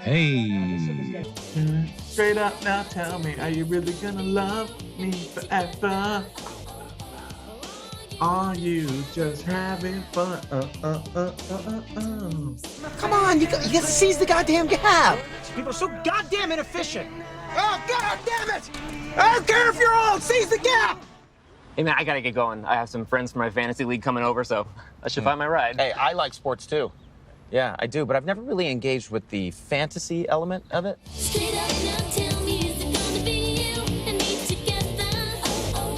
Hey. Straight up now, tell me, are you really gonna love me forever? Are you just having fun? Come on, you got to seize the goddamn gap. People are so goddamn inefficient. Oh, god damn it! I don't care if you're old, seize the gap! Hey man, I gotta get going. I have some friends from my fantasy league coming over, so I should find my ride. Hey, I like sports too. Yeah, I do, but I've never really engaged with the fantasy element of it. Straight up now, tell me, is it gonna be you and me together? Or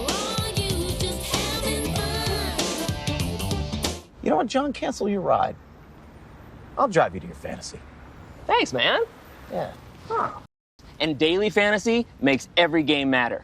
are you just having fun? You know what, John? Cancel your ride. I'll drive you to your fantasy. Thanks, man. Yeah. Huh. And daily fantasy makes every game matter.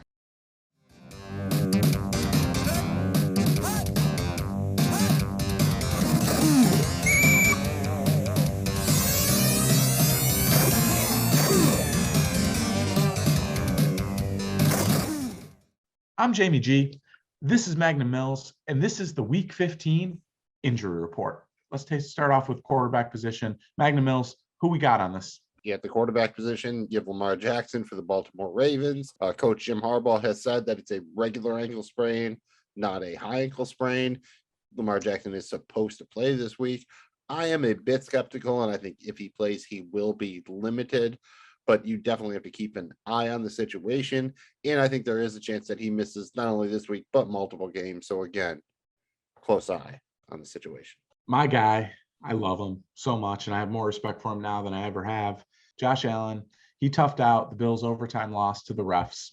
I'm Jamie G. This is Magnum Mills, and this is the Week 15 injury report. Let's start off with quarterback position. Magnum Mills, who we got on this? At the quarterback position, you have Lamar Jackson for the Baltimore Ravens. Coach Jim Harbaugh has said that it's a regular ankle sprain, not a high ankle sprain. Lamar Jackson is supposed to play this week. I am a bit skeptical, and I think if he plays, he will be limited. But you definitely have to keep an eye on the situation. And I think there is a chance that he misses not only this week, but multiple games. So again, close eye on the situation. My guy, I love him so much, and I have more respect for him now than I ever have. Josh Allen, he toughed out the Bills' overtime loss to the refs.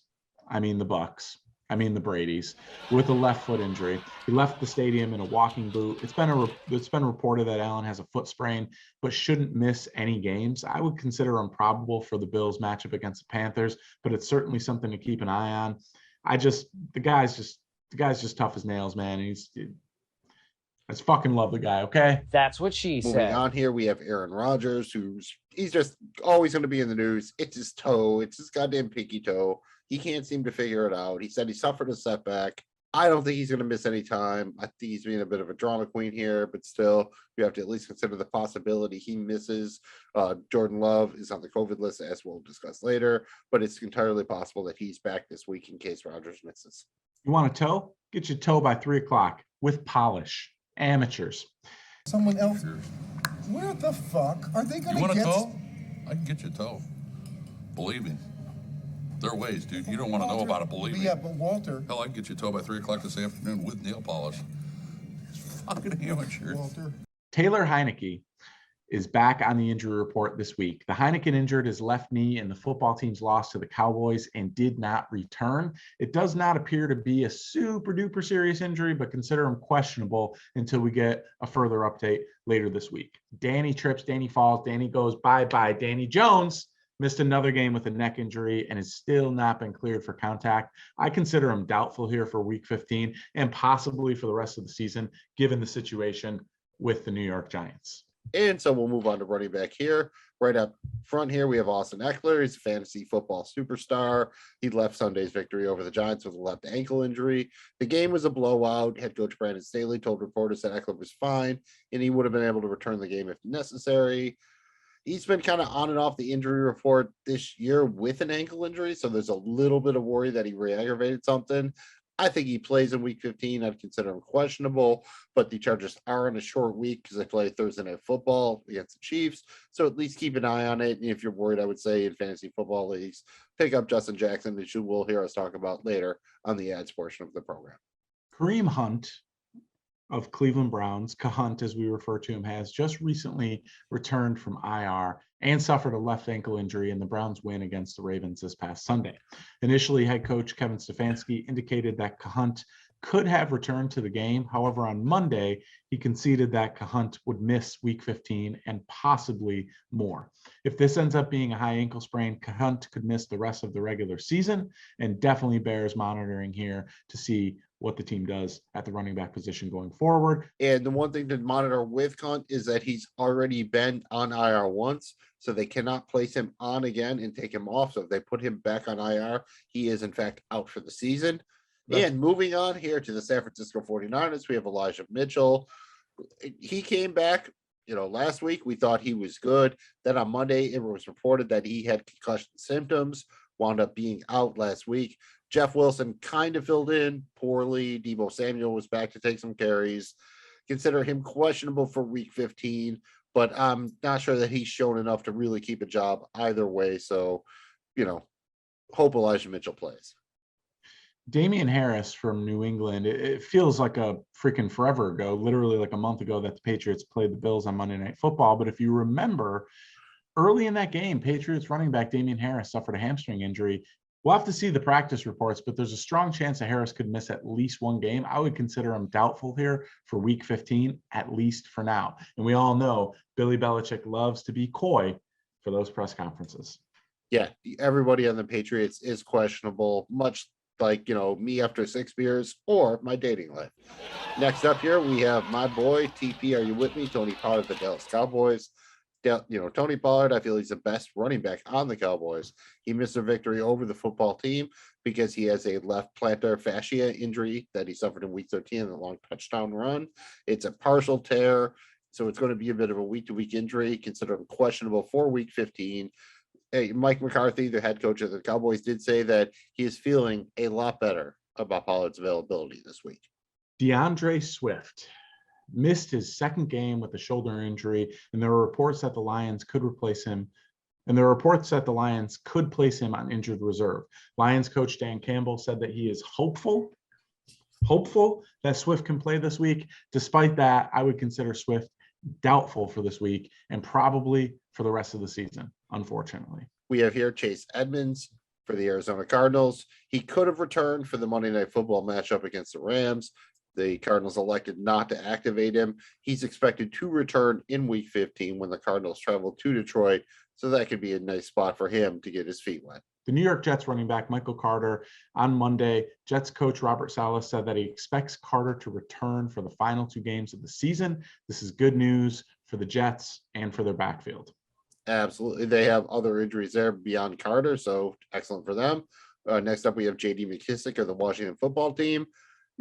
I mean the Bucks. I mean the Bradys, with a left foot injury. He left the stadium in a walking boot. It's been reported that Allen has a foot sprain, but shouldn't miss any games. I would consider him probable for the Bills matchup against the Panthers, but it's certainly something to keep an eye on. The guy's just tough as nails, man. I just fucking love the guy. Okay. That's what she Moving said. on here, we have Aaron Rodgers, he's just always going to be in the news. It's his toe. It's his goddamn pinky toe. He can't seem to figure it out. He said he suffered a setback. I don't think he's going to miss any time. I think he's being a bit of a drama queen here, but still, you have to at least consider the possibility he misses. Jordan Love is on the COVID list, as we'll discuss later, but it's entirely possible that he's back this week in case Rodgers misses. You want a toe? Get your toe by 3:00 with polish. Amateurs. Someone else. Where the fuck are they going to get? You want a toe? I can get you a toe. Believe me. There are ways, dude. You don't want to know about it, believe me. Yeah, but Walter. Hell, I can get you a toe by 3:00 this afternoon with nail polish. It's fucking amateur. Walter. Taylor Heineke is back on the injury report this week. The Heineken injured his left knee in the football team's loss to the Cowboys and did not return. It does not appear to be a super duper serious injury, but consider him questionable until we get a further update later this week. Danny trips, Danny falls, Danny goes bye-bye. Danny Jones missed another game with a neck injury and has still not been cleared for contact. I consider him doubtful here for week 15 and possibly for the rest of the season, given the situation with the New York Giants. And so we'll move on to running back here. Right up front here, we have Austin Eckler. He's a fantasy football superstar. He left Sunday's victory over the Giants with a left ankle injury. The game was a blowout. Head coach Brandon Staley told reporters that Eckler was fine, and he would have been able to return the game if necessary. He's been kind of on and off the injury report this year with an ankle injury, so there's a little bit of worry that he re-aggravated something. I think he plays in week 15. I'd consider him questionable, but the Chargers are on a short week because they play Thursday Night Football against the Chiefs. So at least keep an eye on it. And if you're worried, I would say in fantasy football leagues, pick up Justin Jackson, which you will hear us talk about later on the ads portion of the program. Kareem Hunt of Cleveland Browns, Cahunt as we refer to him, has just recently returned from IR and suffered a left ankle injury in the Browns' win against the Ravens this past Sunday. Initially, head coach Kevin Stefanski indicated that Cahunt could have returned to the game. However, on Monday, he conceded that Cahunt would miss week 15 and possibly more. If this ends up being a high ankle sprain, Cahunt could miss the rest of the regular season, and definitely bears monitoring here to see what the team does at the running back position going forward. And the one thing to monitor with Cunt is that he's already been on IR once, so they cannot place him on again and take him off. So if they put him back on IR, he is in fact out for the season. And moving on here to the San Francisco 49ers, we have Elijah Mitchell. He came back Last week we thought he was good. Then on Monday, it was reported that he had concussion symptoms, wound up being out last week. Jeff Wilson kind of filled in poorly. Deebo Samuel was back to take some carries. Consider him questionable for week 15, but I'm not sure that he's shown enough to really keep a job either way. So, hope Elijah Mitchell plays. Damian Harris from New England, it feels like a freaking forever ago, literally like a month ago, that the Patriots played the Bills on Monday Night Football. But if you remember, early in that game, Patriots running back Damian Harris suffered a hamstring injury. We'll have to see the practice reports, but there's a strong chance that Harris could miss at least one game. I would consider him doubtful here for week 15, at least for now. And we all know Billy Belichick loves to be coy for those press conferences. Yeah, everybody on the Patriots is questionable, much like, me after 6 beers or my dating life. Next up here, we have my boy, TP, are you with me? Tony Pollard, the Dallas Cowboys. Tony Pollard, I feel he's the best running back on the Cowboys. He missed a victory over the football team because he has a left plantar fascia injury that he suffered in week 13 in the long touchdown run. It's a partial tear, so it's going to be a bit of a week-to-week injury. Consider him questionable for week 15. Hey, Mike McCarthy, the head coach of the Cowboys, did say that he is feeling a lot better about Pollard's availability this week. DeAndre Swift missed his second game with a shoulder injury, and there were reports that the Lions could replace him. And there are reports that the Lions could place him on injured reserve. Lions coach Dan Campbell said that he is hopeful that Swift can play this week. Despite that, I would consider Swift doubtful for this week and probably for the rest of the season, unfortunately. We have here Chase Edmonds for the Arizona Cardinals. He could have returned for the Monday Night Football matchup against the Rams. The Cardinals elected not to activate him. He's expected to return in week 15 when the Cardinals travel to Detroit. So that could be a nice spot for him to get his feet wet. The New York Jets running back Michael Carter on Monday, Jets coach Robert Saleh said that he expects Carter to return for the final 2 games of the season. This is good news for the Jets and for their backfield. Absolutely. They have other injuries there beyond Carter, so excellent for them. Next up, we have J.D. McKissick of the Washington football team.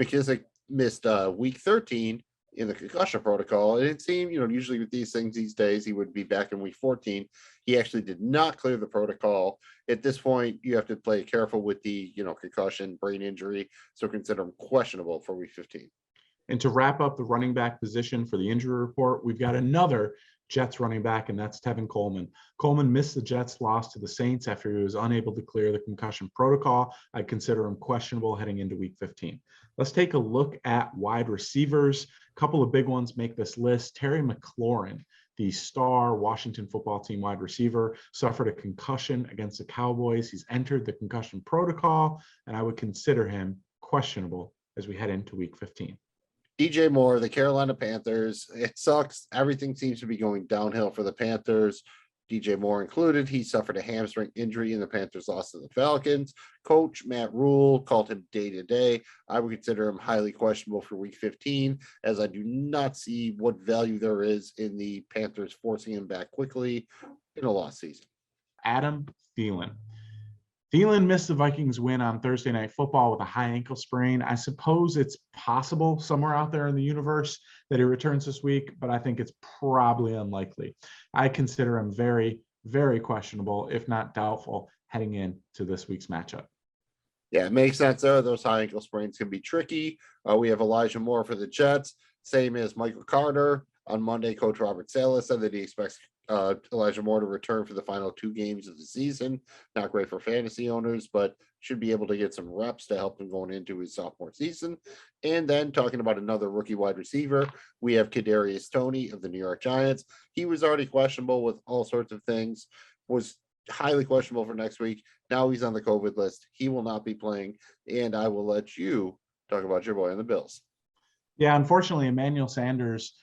McKissick missed week 13 in the concussion protocol. And it seemed, usually with these things these days, he would be back in week 14. He actually did not clear the protocol. At this point, you have to play careful with the, concussion, brain injury. So consider him questionable for week 15. And to wrap up the running back position for the injury report, we've got another Jets running back, and that's Tevin Coleman. Coleman missed the Jets' loss to the Saints after he was unable to clear the concussion protocol. I'd consider him questionable heading into week 15. Let's take a look at wide receivers. A couple of big ones make this list. Terry McLaurin, the star Washington football team wide receiver, suffered a concussion against the Cowboys. He's entered the concussion protocol, and I would consider him questionable as we head into week 15. DJ Moore, the Carolina Panthers. It sucks. Everything seems to be going downhill for the Panthers, DJ Moore included. He suffered a hamstring injury in the Panthers' loss to the Falcons. Coach Matt Rule called him day-to-day. I would consider him highly questionable for week 15, as I do not see what value there is in the Panthers forcing him back quickly in a lost season. Adam Thielen. Thielen missed the Vikings win on Thursday Night Football with a high ankle sprain. I suppose it's possible somewhere out there in the universe that he returns this week, but I think it's probably unlikely. I consider him very, very questionable, if not doubtful, heading into this week's matchup. Yeah, it makes sense there. Those high ankle sprains can be tricky. We have Elijah Moore for the Jets, same as Michael Carter. On Monday, Coach Robert Saleh said that he expects Elijah Moore to return for the final 2 games of the season. Not great for fantasy owners, but should be able to get some reps to help him going into his sophomore season. And then talking about another rookie wide receiver, we have Kadarius Toney of the New York Giants. He was already questionable with all sorts of things, was highly questionable for next week. Now he's on the COVID list. He will not be playing, and I will let you talk about your boy on the Bills. Yeah, unfortunately, Emmanuel Sanders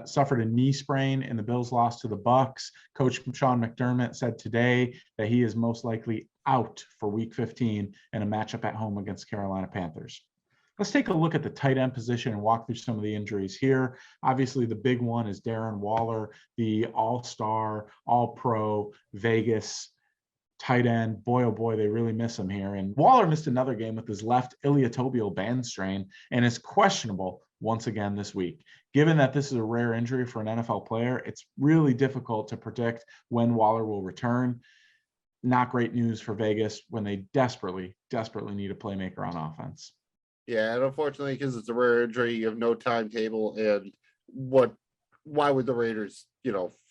suffered a knee sprain in the Bills' loss to the Bucs. Coach Sean McDermott said today that he is most likely out for week 15 in a matchup at home against Carolina Panthers. Let's take a look at the tight end position and walk through some of the injuries here. Obviously, the big one is Darren Waller, the all-star, all-pro Vegas tight end. Boy, oh boy, they really miss him here. And Waller missed another game with his left iliotibial band strain and is questionable once again this week. Given that this is a rare injury for an NFL player, it's really difficult to predict when Waller will return. Not great news for Vegas when they desperately need a playmaker on offense. Yeah, and unfortunately, because it's a rare injury, you have no timetable. And why would the Raiders,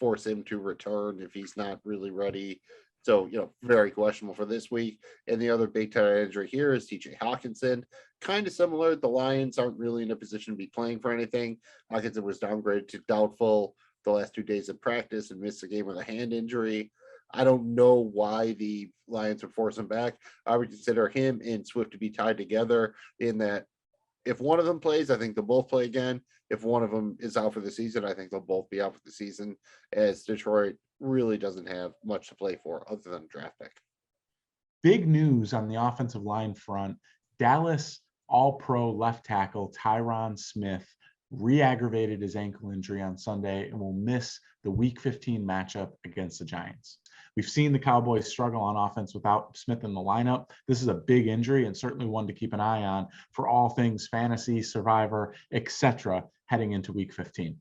force him to return if he's not really ready? So, very questionable for this week. And the other big time injury here is TJ Hawkinson. Kind of similar. The Lions aren't really in a position to be playing for anything. Hawkinson was downgraded to doubtful the last 2 days of practice and missed the game with a hand injury. I don't know why the Lions would force him back. I would consider him and Swift to be tied together in that if one of them plays, I think they'll both play again. If one of them is out for the season, I think they'll both be out for the season, as Detroit really doesn't have much to play for other than a draft pick. Big news on the offensive line front. Dallas All-Pro left tackle Tyron Smith re-aggravated his ankle injury on Sunday and will miss the Week 15 matchup against the Giants. We've seen the Cowboys struggle on offense without Smith in the lineup. This is a big injury and certainly one to keep an eye on for all things fantasy, survivor, etc. heading into Week 15.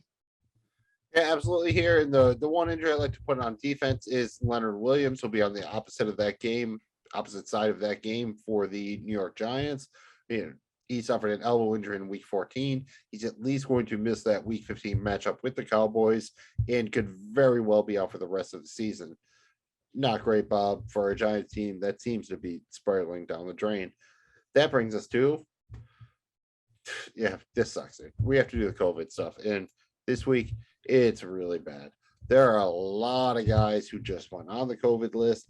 Yeah, absolutely. Here, and the one injury I like to put on defense is Leonard Williams. Will be on the opposite side of that game for the New York Giants. He suffered an elbow injury in Week 14. He's at least going to miss that Week 15 matchup with the Cowboys and could very well be out for the rest of the season. Not great, Bob, for a Giants team that seems to be spiraling down the drain. That brings us to, this sucks. We have to do the COVID stuff. And this week, it's really bad. There are a lot of guys who just went on the COVID list.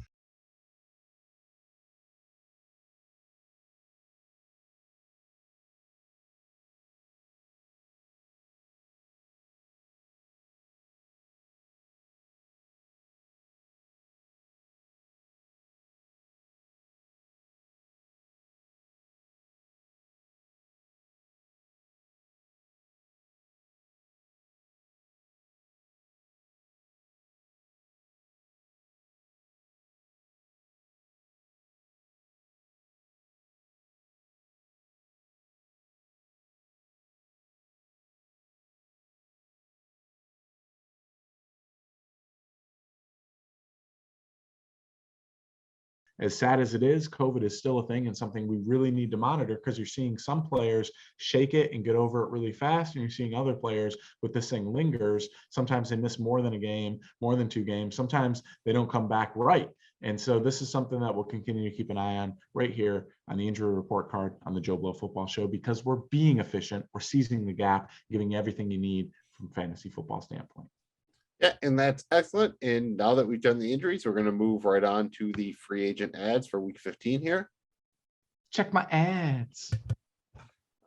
As sad as it is, COVID is still a thing and something we really need to monitor because you're seeing some players shake it and get over it really fast. And you're seeing other players with this thing lingers. Sometimes they miss more than a game, more than 2 games. Sometimes they don't come back right. And so this is something that we'll continue to keep an eye on right here on the injury report card on the Joe Blow Football Show, because we're being efficient. We're seizing the gap, giving you everything you need from a fantasy football standpoint. Yeah, and that's excellent. And now that we've done the injuries, we're going to move right on to the free agent ads for Week 15 here. Check my ads.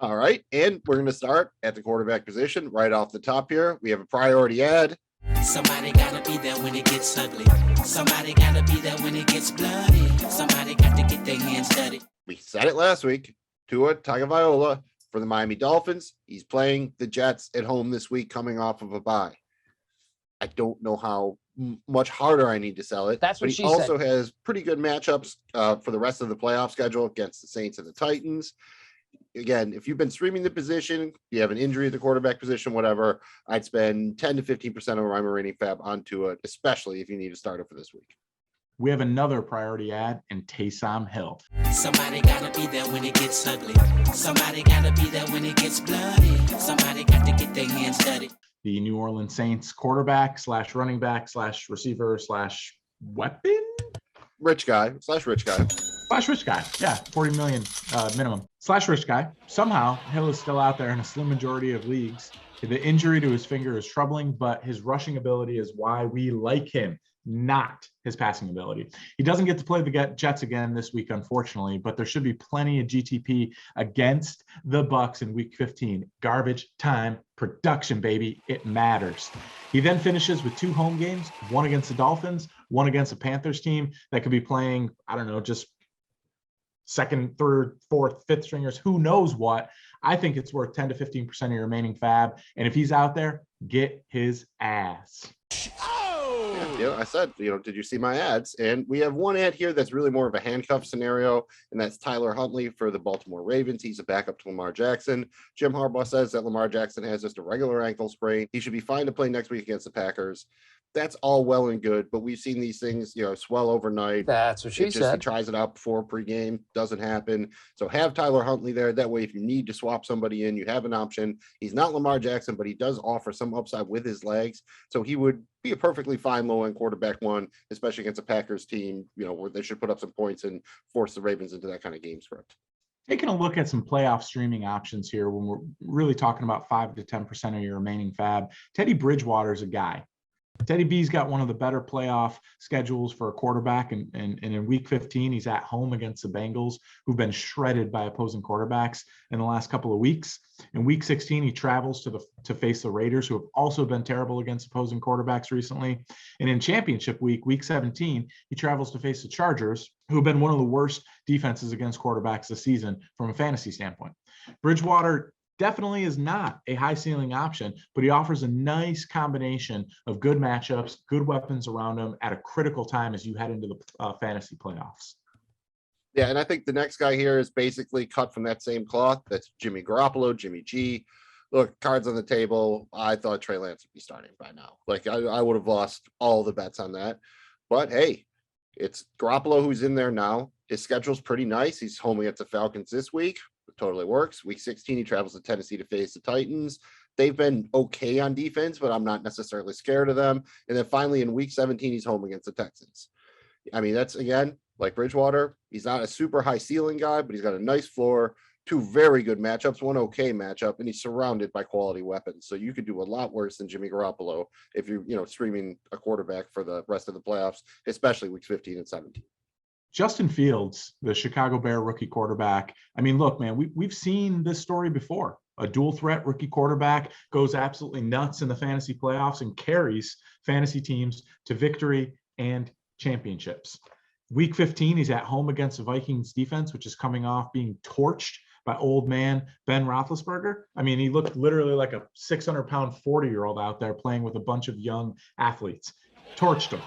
All right, and we're going to start at the quarterback position right off the top here. We have a priority ad. Somebody gotta be there when it gets ugly. Somebody gotta be there when it gets bloody. Somebody got to get their hands dirty. We said it last week. Tua Tagovailoa for the Miami Dolphins. He's playing the Jets at home this week, coming off of a bye. I don't know how much harder I need to sell it. That's what but she he also said. has pretty good matchups for the rest of the playoff schedule against the Saints and the Titans. Again, if you've been streaming the position, you have an injury at the quarterback position, whatever, I'd spend 10 to 15% of my remaining fab onto it, especially if you need to start it for this week. We have another priority ad in Taysom Hill. Somebody gotta be there when it gets ugly. Somebody gotta be there when it gets bloody. Somebody got to get their hands dirty. The New Orleans Saints quarterback / running back / receiver / weapon Rich guy / rich guy. /rich guy. Yeah, 40 million minimum / rich guy. Somehow Hill is still out there in a slim majority of leagues. The injury to his finger is troubling, but his rushing ability is why we like him, not his passing ability. He doesn't get to play the Jets again this week, unfortunately, but there should be plenty of GTP against the Bucs in Week 15. Garbage time production, baby. It matters. He then finishes with 2 home games, one against the Dolphins, one against the Panthers team that could be playing, I don't know, just second, third, fourth, fifth stringers, who knows what. I think it's worth 10 to 15% of your remaining fab. And if he's out there, get his ass. I said, did you see my ads? And we have one ad here that's really more of a handcuff scenario, and that's Tyler Huntley for the Baltimore Ravens. He's a backup to Lamar Jackson. Jim Harbaugh says that Lamar Jackson has just a regular ankle sprain. He should be fine to play next week against the Packers. That's all well and good, but we've seen these things, swell overnight. That's what she He said. tries it out before pregame, doesn't happen. So have Tyler Huntley there. That way, if you need to swap somebody in, you have an option. He's not Lamar Jackson, but he does offer some upside with his legs. So he would be a perfectly fine low-end quarterback one, especially against a Packers team, where they should put up some points and force the Ravens into that kind of game script. Taking a look at some playoff streaming options here when we're really talking about 5 to 10% of your remaining FAB. Teddy Bridgewater is a guy. Teddy B's got one of the better playoff schedules for a quarterback, and in week 15, he's at home against the Bengals, who've been shredded by opposing quarterbacks in the last couple of weeks. In week 16, he travels to face the Raiders, who have also been terrible against opposing quarterbacks recently. And in championship week 17, he travels to face the Chargers, who have been one of the worst defenses against quarterbacks this season from a fantasy standpoint. Bridgewater definitely is not a high ceiling option, but he offers a nice combination of good matchups, good weapons around him at a critical time as you head into the fantasy playoffs. Yeah, and I think the next guy here is basically cut from that same cloth. That's Jimmy Garoppolo, Jimmy G. Look, cards on the table. I thought Trey Lance would be starting by now. I would have lost all the bets on that. But hey, it's Garoppolo who's in there now. His schedule's pretty nice. He's home against the Falcons this week. It totally works. Week 16, he travels to Tennessee to face the Titans. They've been okay on defense, but I'm not necessarily scared of them. And then finally in week 17, he's home against the Texans. I mean, that's, again, like Bridgewater, he's not a super high ceiling guy, but he's got a nice floor, 2 very good matchups, 1 okay matchup, and he's surrounded by quality weapons. So you could do a lot worse than Jimmy Garoppolo if you're streaming a quarterback for the rest of the playoffs, especially weeks 15 and 17. Justin Fields, the Chicago Bear rookie quarterback. I mean, look, man, we've seen this story before. A dual threat rookie quarterback goes absolutely nuts in the fantasy playoffs and carries fantasy teams to victory and championships. Week 15, he's at home against the Vikings defense, which is coming off being torched by old man Ben Roethlisberger. I mean, he looked literally like a 600-pound 40-year-old out there playing with a bunch of young athletes. Torched him.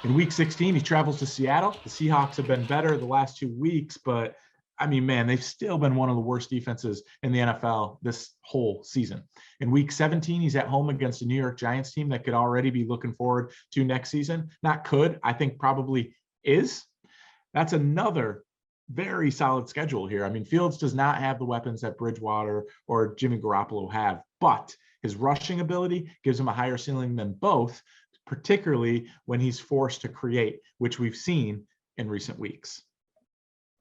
In week 16, he travels to Seattle. The Seahawks have been better the last 2 weeks, but I mean, man, they've still been one of the worst defenses in the NFL this whole season. In week 17, he's at home against a New York Giants team that could already be looking forward to next season. Not could, I think probably is. That's another very solid schedule here. I mean, Fields does not have the weapons that Bridgewater or Jimmy Garoppolo have, but his rushing ability gives him a higher ceiling than both, particularly when he's forced to create, which we've seen in recent weeks.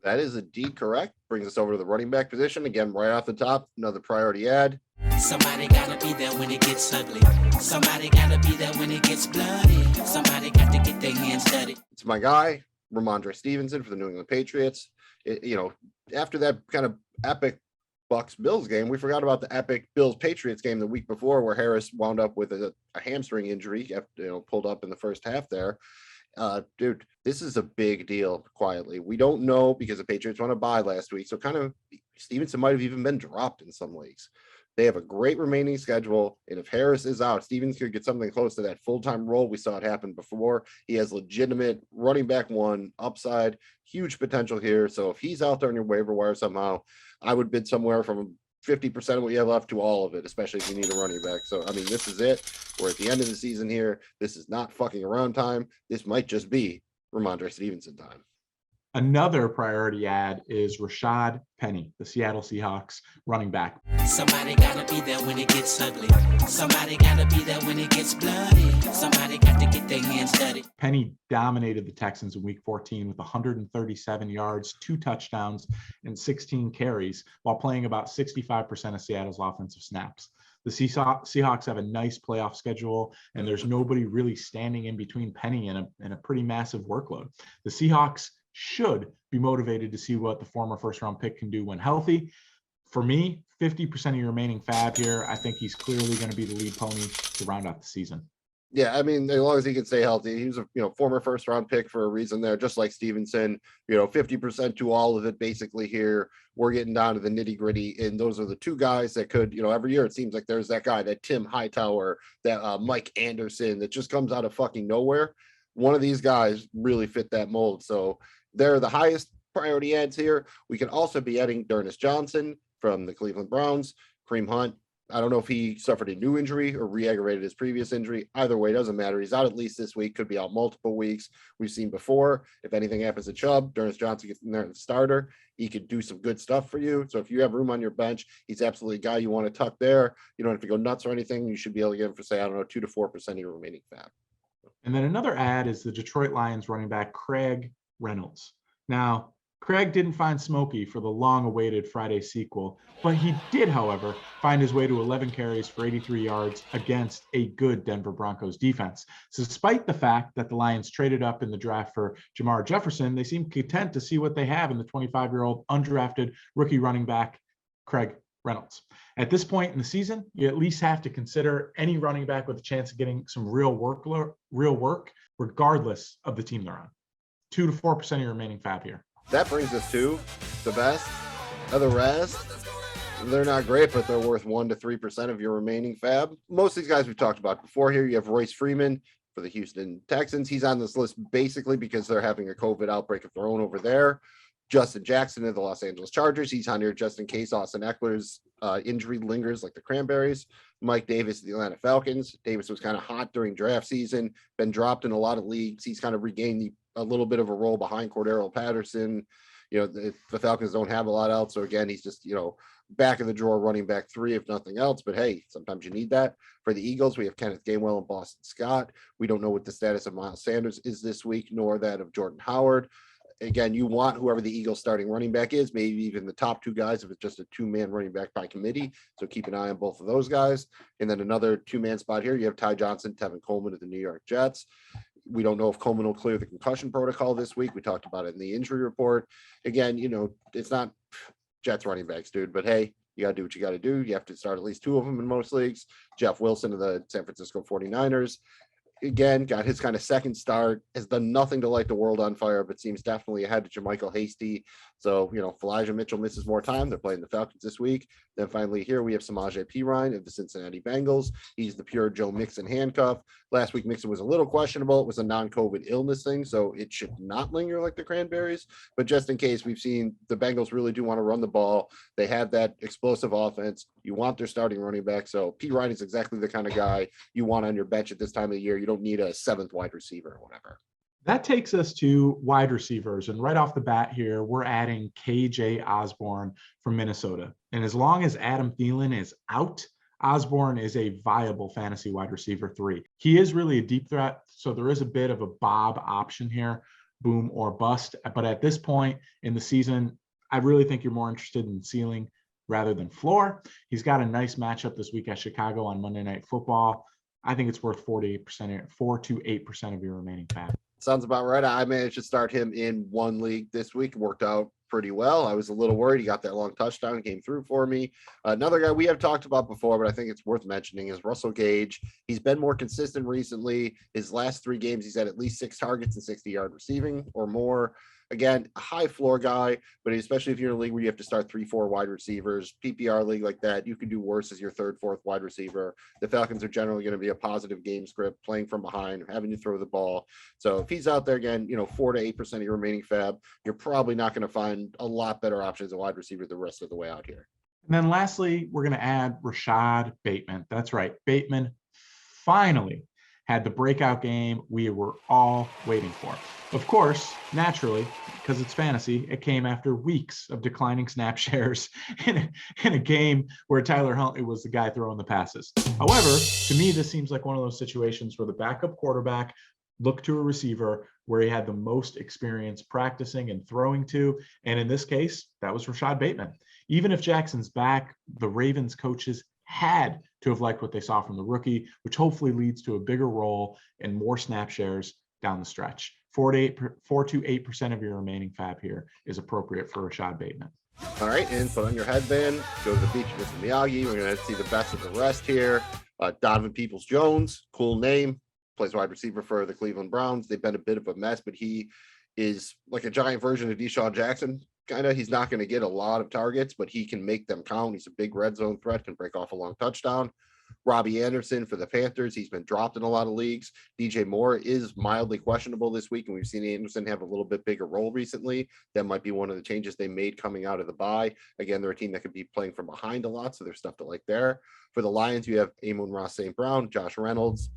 That is indeed correct. Brings us over to the running back position. Again, right off the top, another priority ad. Somebody gotta be there when it gets ugly. Somebody gotta be there when it gets bloody. Somebody got to get their hands dirty. It's my guy, Ramondre Stevenson for the New England Patriots. After that kind of epic Bucks-Bills game, we forgot about the epic Bills-Patriots game the week before where Harris wound up with a hamstring injury, pulled up in the first half there. Dude, this is a big deal quietly. We don't know because the Patriots won a bye last week. So kind of Stevenson might have even been dropped in some leagues. They have a great remaining schedule. And if Harris is out, Stevens could get something close to that full-time role. We saw it happen before. He has legitimate running back 1 upside, huge potential here. So if he's out there on your waiver wire somehow, I would bid somewhere from 50% of what you have left to all of it, especially if you need a running back. So, I mean, this is it. We're at the end of the season here. This is not fucking around time. This might just be Ramondre Stevenson time. Another priority ad is Rashad Penny, the Seattle Seahawks running back. Somebody gotta be there when it gets ugly. Somebody gotta be there when it gets bloody. Somebody got to get their hands dirty. Penny dominated the Texans in week 14 with 137 yards, 2 touchdowns, and 16 carries while playing about 65% of Seattle's offensive snaps. The Seahawks have a nice playoff schedule, and there's nobody really standing in between Penny and a pretty massive workload. The Seahawks should be motivated to see what the former first-round pick can do when healthy. For me, 50% of your remaining FAB here, I think he's clearly going to be the lead pony to round out the season. Yeah, I mean, as long as he can stay healthy, he was a former first round pick for a reason there, just like Stevenson. 50% to all of it basically here. We're getting down to the nitty gritty, and those are the two guys that could, every year it seems like there's that guy, that Tim Hightower, that Mike Anderson, that just comes out of fucking nowhere. One of these guys really fit that mold, so they're the highest priority ads here. We can also be adding D'Ernest Johnson from the Cleveland Browns, Kareem Hunt. I don't know if he suffered a new injury or re-aggravated his previous injury. Either way, doesn't matter. He's out at least this week, could be out multiple weeks. We've seen before. If anything happens to Chubb, D'Ernest Johnson gets in there as the starter. He could do some good stuff for you. So if you have room on your bench, he's absolutely a guy you want to tuck there. You don't have to go nuts or anything. You should be able to get him for, say, 2 to 4% of your remaining FAB. And then another ad is the Detroit Lions running back Craig Reynolds. Now, Craig didn't find Smokey for the long-awaited Friday sequel, but he did, however, find his way to 11 carries for 83 yards against a good Denver Broncos defense. So despite the fact that the Lions traded up in the draft for Jamar Jefferson, they seem content to see what they have in the 25-year-old undrafted rookie running back, Craig Reynolds. At this point in the season, you at least have to consider any running back with a chance of getting some real work, regardless of the team they're on. 2 to 4% of your remaining FAB here. That brings us to the best of the rest. They're not great, but they're worth 1 to 3% of your remaining FAB. Most of these guys we've talked about before here. You have Royce Freeman for the Houston Texans. He's on this list basically because they're having a COVID outbreak of their own over there. Justin Jackson of the Los Angeles Chargers. He's on here just in case Austin Eckler's injury lingers like the Cranberries. Mike Davis of the Atlanta Falcons. Davis was kind of hot during draft season, been dropped in a lot of leagues. He's kind of regained a little bit of a role behind Cordero Patterson. The Falcons don't have a lot else. So again, he's just, back of the drawer running back 3, if nothing else. But hey, sometimes you need that. For the Eagles, we have Kenneth Gainwell and Boston Scott. We don't know what the status of Miles Sanders is this week, nor that of Jordan Howard. Again, you want whoever the Eagles starting running back is, maybe even the top 2 guys if it's just a 2-man running back by committee. So keep an eye on both of those guys. And then another 2-man spot here, you have Ty Johnson, Tevin Coleman of the New York Jets. We don't know if Coleman will clear the concussion protocol this week. We talked about it in the injury report. Again, it's not Jets running backs, dude, but hey, you got to do what you got to do. You have to start at least 2 of them in most leagues. Jeff Wilson of the San Francisco 49ers. Again, got his kind of second start, has done nothing to light the world on fire, but seems definitely ahead to Jermichael Hasty. So, if Elijah Mitchell misses more time, they're playing the Falcons this week. Then finally here we have Samaje Perine of the Cincinnati Bengals. He's the pure Joe Mixon handcuff. Last week, Mixon was a little questionable. It was a non-COVID illness thing, so it should not linger like the Cranberries. But just in case, we've seen the Bengals really do want to run the ball. They have that explosive offense. You want their starting running back. So Perine is exactly the kind of guy you want on your bench at this time of the year. You don't need a 7th wide receiver or whatever. That takes us to wide receivers. And right off the bat here, we're adding KJ Osborne from Minnesota. And as long as Adam Thielen is out, Osborne is a viable fantasy wide receiver 3. He is really a deep threat, so there is a bit of a Bob option here, boom or bust. But at this point in the season, I really think you're more interested in ceiling rather than floor. He's got a nice matchup this week at Chicago on Monday Night Football. I think it's worth 4 to 8% of your remaining FAB. Sounds about right. I managed to start him in 1 league this week. Worked out pretty well. I was a little worried. He got that long touchdown, came through for me. Another guy we have talked about before, but I think it's worth mentioning is Russell Gage. He's been more consistent recently. His last 3 games, he's had at least 6 targets and 60-yard receiving or more. Again, a high floor guy, but especially if you're in a league where you have to start 3-4 wide receivers, PPR league like that, you can do worse as your 3rd, 4th wide receiver. The Falcons are generally going to be a positive game script, playing from behind, having to throw the ball. So if he's out there again, 4 to 8% of your remaining FAB, you're probably not going to find a lot better options at wide receiver the rest of the way out here. And then lastly, we're going to add Rashad Bateman. That's right. Bateman finally had the breakout game we were all waiting for. Of course, naturally, because it's fantasy, it came after weeks of declining snap shares in a game where Tyler Huntley was the guy throwing the passes. However, to me, this seems like one of those situations where the backup quarterback looked to a receiver where he had the most experience practicing and throwing to. And in this case, that was Rashad Bateman. Even if Jackson's back, the Ravens coaches had to have liked what they saw from the rookie, which hopefully leads to a bigger role and more snap shares down the stretch. 4 to 8% of your remaining FAB here is appropriate for Rashad Bateman. All right, and put on your headband, go to the beach with Miyagi. We're going to see the best of the rest here. Donovan Peoples-Jones, cool name. plays wide receiver for the Cleveland Browns. They've been a bit of a mess, but he is like a giant version of Deshaun Jackson. Kind of, he's not going to get a lot of targets, but he can make them count. He's a big red zone threat, can break off a long touchdown. Robbie Anderson for the Panthers. He's been dropped in a lot of leagues. DJ Moore is mildly questionable this week, and we've seen Anderson have a little bit bigger role recently. That might be one of the changes they made coming out of the bye. Again, they're a team that could be playing from behind a lot, so there's stuff to like there. For the Lions, you have Amon-Ra St. Brown, Josh Reynolds.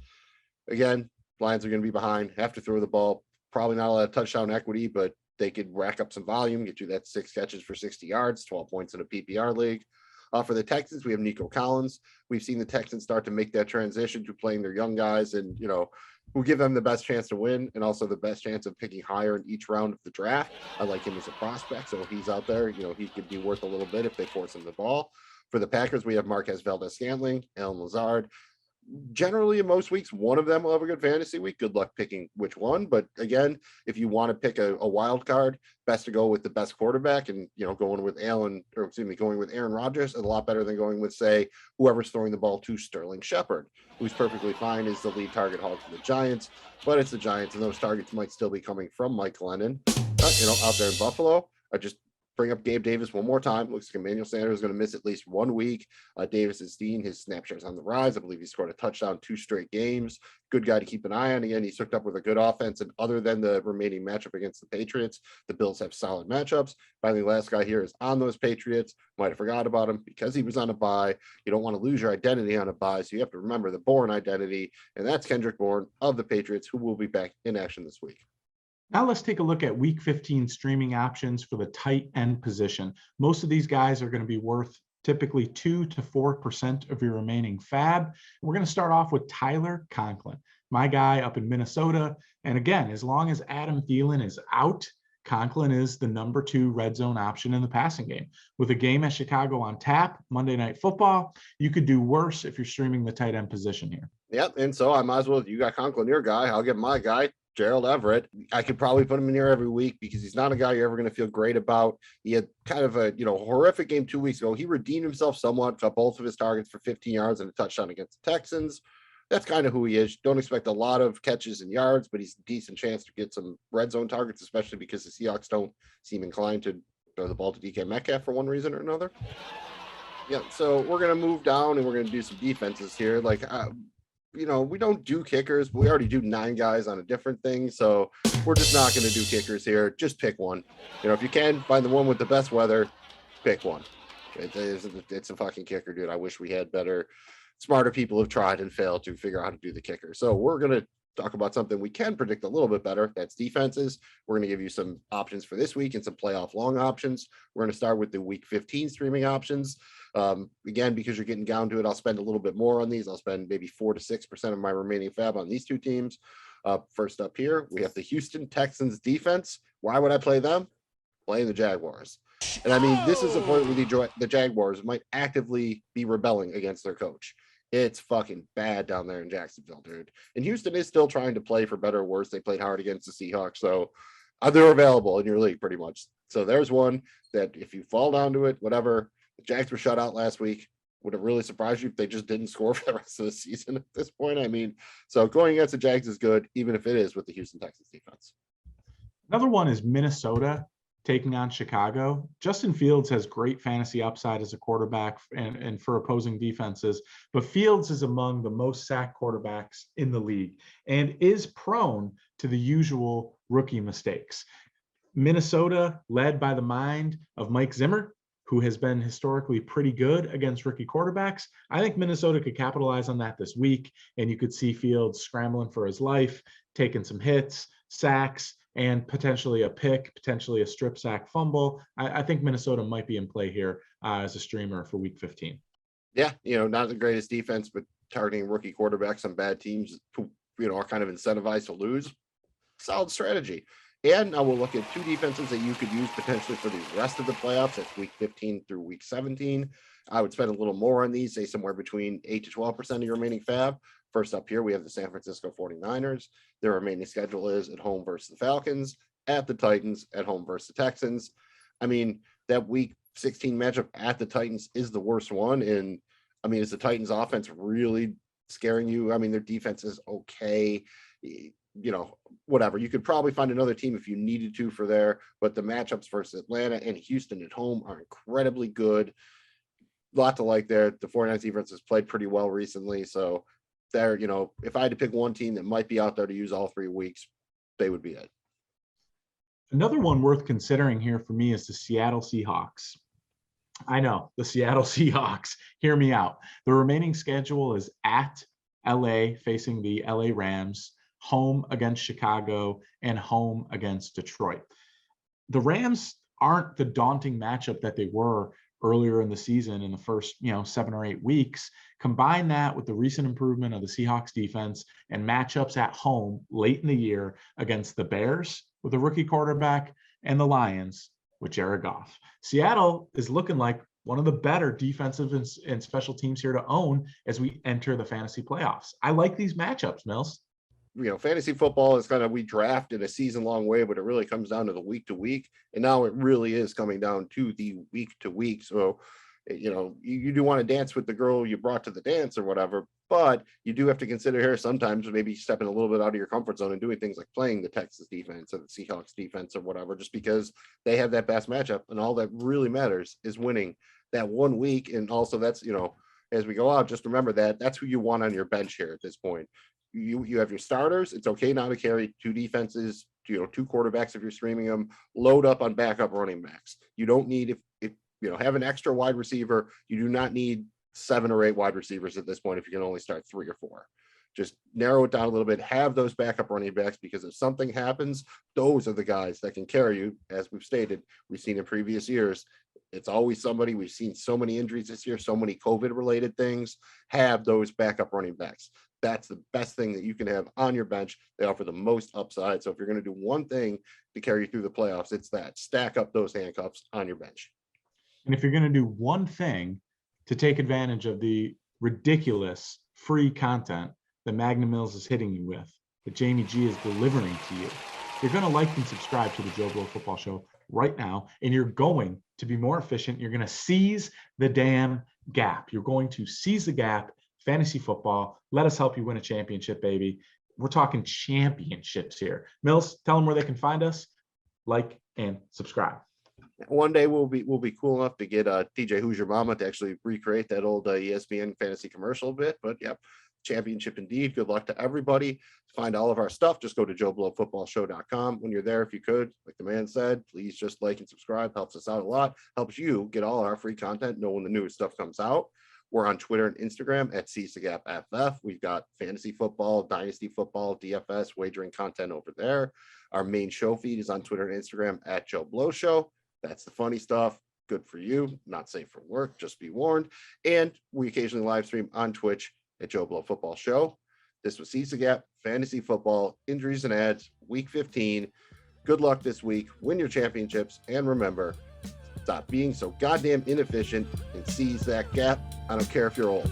Again, Lions are going to be behind, have to throw the ball. Probably not a lot of touchdown equity, but they could rack up some volume, get you that 6 catches for 60 yards, 12 points in a PPR league. For the Texans, we have Nico Collins. We've seen the Texans start to make that transition to playing their young guys and, who give them the best chance to win and also the best chance of picking higher in each round of the draft. I like him as a prospect, so he's out there. He could be worth a little bit if they force him the ball. For the Packers, we have Marquez Valdez-Scantling, Allen Lazard. Generally, in most weeks, one of them will have a good fantasy week. Good luck picking which one. But again, if you want to pick a wild card, best to go with the best quarterback, and going with Aaron Rodgers is a lot better than going with, say, whoever's throwing the ball to Sterling Shepard, who's perfectly fine as the lead target hog for the Giants. But it's the Giants, and those targets might still be coming from Mike Glennon, out there in Buffalo. I just bring up Gabe Davis one more time. Looks like Emmanuel Sanders is going to miss at least 1 week. Davis has seen his snapshots on the rise. I believe he scored a touchdown 2 straight games. Good guy to keep an eye on. Again, he's hooked up with a good offense. And other than the remaining matchup against the Patriots, the Bills have solid matchups. Finally, last guy here is on those Patriots. Might have forgot about him because he was on a bye. You don't want to lose your identity on a bye, so you have to remember the Bourne identity. And that's Kendrick Bourne of the Patriots, who will be back in action this week. Now let's take a look at week 15 streaming options for the tight end position. Most of these guys are going to be worth typically 2 to 4% of your remaining FAB. We're going to start off with Tyler Conklin, my guy up in Minnesota. And again, as long as Adam Thielen is out, Conklin is the number 2 red zone option in the passing game. With a game at Chicago on tap, Monday Night Football, you could do worse if you're streaming the tight end position here. Yep, and so I might as well, you got Conklin, your guy, I'll get my guy, Gerald Everett. I could probably put him in here every week because he's not a guy you're ever going to feel great about. He had kind of a horrific game 2 weeks ago. He redeemed himself somewhat, got both of his targets for 15 yards and a touchdown against the Texans. That's kind of who he is. Don't expect a lot of catches and yards, but he's a decent chance to get some red zone targets, especially because the Seahawks don't seem inclined to throw the ball to DK Metcalf for one reason or another. Yeah, so we're going to move down and we're going to do some defenses here. We don't do kickers, but we already do 9 guys on a different thing. So we're just not going to do kickers here. Just pick one. If you can find the one with the best weather, pick one. It's a fucking kicker, dude. I wish we had better, smarter people who've tried and failed to figure out how to do the kicker. So we're going to talk about something we can predict a little bit better. That's defenses. We're going to give you some options for this week and some playoff long options. We're going to start with the week 15 streaming options. Again, because you're getting down to it, I'll spend a little bit more on these. I'll spend maybe 4 to 6% of my remaining FAB on these 2 teams. First up here, we have the Houston Texans defense. Why would I play them? Playing the Jaguars. And I mean, this is a point where the Jaguars might actively be rebelling against their coach. It's fucking bad down there in Jacksonville, dude. And Houston is still trying to play for better or worse. They played hard against the Seahawks, so they're available in your league pretty much. So there's one that if you fall down to it, whatever. The Jags were shut out last week. Would it really surprise you if they just didn't score for the rest of the season at this point? I mean, so going against the Jags is good, even if it is with the Houston Texans defense. Another one is Minnesota taking on Chicago. Justin Fields has great fantasy upside as a quarterback and for opposing defenses, but Fields is among the most sacked quarterbacks in the league and is prone to the usual rookie mistakes. Minnesota, led by the mind of Mike Zimmer, who has been historically pretty good against rookie quarterbacks. I think Minnesota could capitalize on that this week, and you could see Fields scrambling for his life, taking some hits, sacks, and potentially a pick, potentially a strip sack fumble. I think Minnesota might be in play here as a streamer for week 15. Yeah, not the greatest defense, but targeting rookie quarterbacks on bad teams who, are kind of incentivized to lose. Solid strategy. And now we'll look at 2 defenses that you could use potentially for the rest of the playoffs. That's week 15 through week 17. I would spend a little more on these, say somewhere between 8 to 12% of your remaining FAB. First up here, we have the San Francisco 49ers. Their remaining schedule is at home versus the Falcons, at the Titans, at home versus the Texans. I mean, that week 16 matchup at the Titans is the worst one. And I mean, is the Titans offense really scaring you. I mean, their defense is okay. Whatever. You could probably find another team if you needed to for there, but the matchups versus Atlanta and Houston at home are incredibly good. Lot to like there. The 49ers defense has played pretty well recently. So there, if I had to pick one team that might be out there to use all 3 weeks, they would be it. Another one worth considering here for me is the Seattle Seahawks. I know, the Seattle Seahawks. Hear me out. The remaining schedule is at LA facing the LA Rams, home against Chicago, and home against Detroit. The Rams aren't the daunting matchup that they were earlier in the season in the first 7 or 8 weeks. Combine that with the recent improvement of the Seahawks defense and matchups at home late in the year against the Bears with a rookie quarterback and the Lions with Jared Goff. Seattle is looking like one of the better defensive and special teams here to own as we enter the fantasy playoffs. I like these matchups, Mills. Fantasy football is we draft in a season-long way, but it really comes down to the week to week. And now it really is coming down to the week to week. So, you do want to dance with the girl you brought to the dance or whatever, but you do have to consider here sometimes maybe stepping a little bit out of your comfort zone and doing things like playing the Texas defense or the Seahawks defense or whatever, just because they have that best matchup. And all that really matters is winning that 1 week. And also that's, as we go out, just remember that that's who you want on your bench here at this point. You have your starters. It's okay now to carry 2 defenses, 2 quarterbacks if you're streaming them. Load up on backup running backs. You don't need if have an extra wide receiver. You do not need 7 or 8 wide receivers at this point if you can only start 3 or 4. Just narrow it down a little bit. Have those backup running backs, because if something happens, those are the guys that can carry you. As we've stated, we've seen in previous years, it's always somebody. We've seen so many injuries this year, so many COVID related things. Have those backup running backs. That's the best thing that you can have on your bench. They offer the most upside. So if you're going to do one thing to carry you through the playoffs, it's that. Stack up those handcuffs on your bench. And if you're going to do one thing to take advantage of the ridiculous free content that Magnum Mills is hitting you with, that Jamie G is delivering to you, you're going to like and subscribe to the Joe Blow Football Show right now, and you're going to be more efficient. You're going to seize the damn gap. You're going to seize the gap. Fantasy football. Let us help you win a championship, baby. We're talking championships here. Mills, tell them where they can find us. Like and subscribe. One day we'll be cool enough to get TJ Who's Your Mama to actually recreate that old ESPN fantasy commercial a bit. But yeah, championship indeed. Good luck to everybody. To find all of our stuff, just go to joeblowfootballshow.com. When you're there, if you could, like the man said, please just like and subscribe. Helps us out a lot. Helps you get all our free content, know when the newest stuff comes out. We're on Twitter and Instagram at CSAGAPFF. We've got fantasy football, dynasty football, DFS, wagering content over there. Our main show feed is on Twitter and Instagram at Joe Blow Show. That's the funny stuff. Good for you. Not safe for work. Just be warned. And we occasionally live stream on Twitch at Joe Blow Football Show. This was CSAGAP Fantasy Football Injuries and Ads, Week 15. Good luck this week. Win your championships. And remember, stop being so goddamn inefficient and seize that gap. I don't care if you're old.